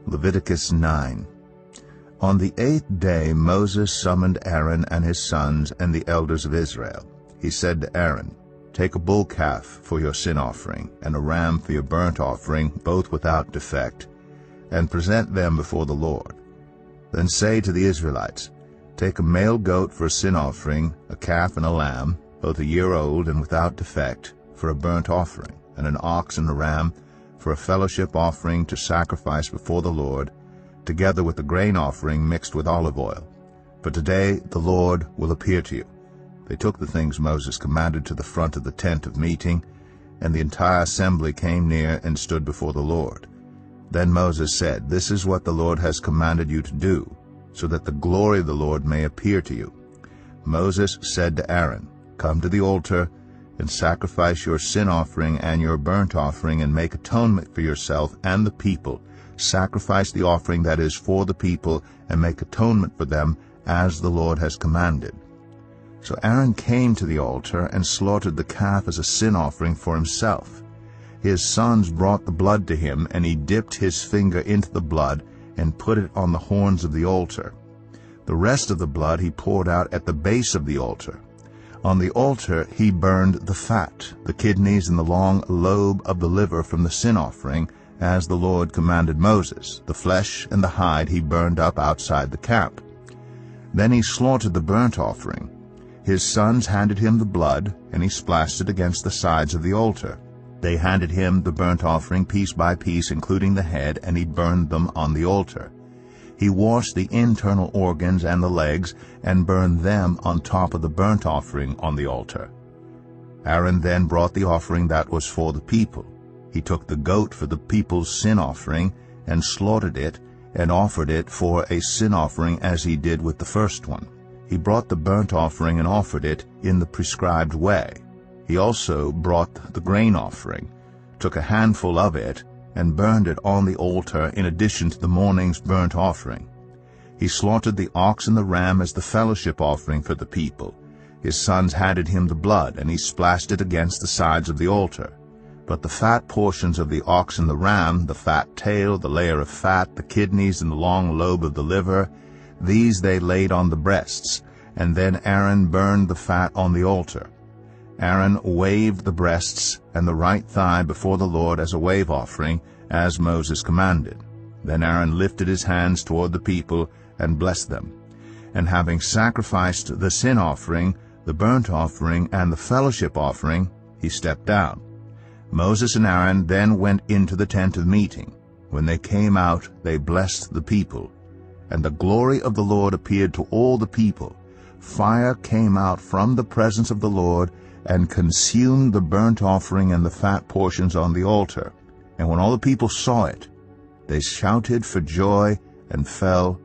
Leviticus 9. On the 8th day Moses summoned Aaron and his sons and the elders of Israel. He said to Aaron, "Take a bull calf for your sin offering, and a ram for your burnt offering, both without defect, and present them before the Lord. Then say to the Israelites, Take a male goat for a sin offering, a calf and a lamb, both a year old and without defect, for a burnt offering, and an ox and a ram for a fellowship offering to sacrifice before the Lord, together with the grain offering mixed with olive oil. For today the Lord will appear to you." They took the things Moses commanded to the front of the tent of meeting, and the entire assembly came near and stood before the Lord. Then Moses said, "This is what the Lord has commanded you to do, so that the glory of the Lord may appear to you." Moses said to Aaron, "Come to the altar, and sacrifice your sin offering and your burnt offering, and make atonement for yourself and the people. Sacrifice the offering that is for the people, and make atonement for them, as the Lord has commanded." So Aaron came to the altar and slaughtered the calf as a sin offering for himself. His sons brought the blood to him, and he dipped his finger into the blood and put it on the horns of the altar. The rest of the blood he poured out at the base of the altar. On the altar he burned the fat, the kidneys, and the long lobe of the liver from the sin offering, as the Lord commanded Moses. The flesh and the hide he burned up outside the camp. Then he slaughtered the burnt offering. His sons handed him the blood, and he splashed it against the sides of the altar. They handed him the burnt offering piece by piece, including the head, and he burned them on the altar. He washed the internal organs and the legs, and burned them on top of the burnt offering on the altar. Aaron then brought the offering that was for the people. He took the goat for the people's sin offering, and slaughtered it, and offered it for a sin offering as he did with the first one. He brought the burnt offering and offered it in the prescribed way. He also brought the grain offering, took a handful of it, and burned it on the altar in addition to the morning's burnt offering. He slaughtered the ox and the ram as the fellowship offering for the people. His sons handed him the blood, and he splashed it against the sides of the altar. But the fat portions of the ox and the ram, the fat tail, the layer of fat, the kidneys, and the long lobe of the liver, these they laid on the breasts, and then Aaron burned the fat on the altar. Aaron waved the breasts and the right thigh before the Lord as a wave offering, as Moses commanded. Then Aaron lifted his hands toward the people and blessed them. And having sacrificed the sin offering, the burnt offering, and the fellowship offering, he stepped down. Moses and Aaron then went into the tent of meeting. When they came out, they blessed the people. And the glory of the Lord appeared to all the people. Fire came out from the presence of the Lord and consumed the burnt offering and the fat portions on the altar. And when all the people saw it, they shouted for joy and fell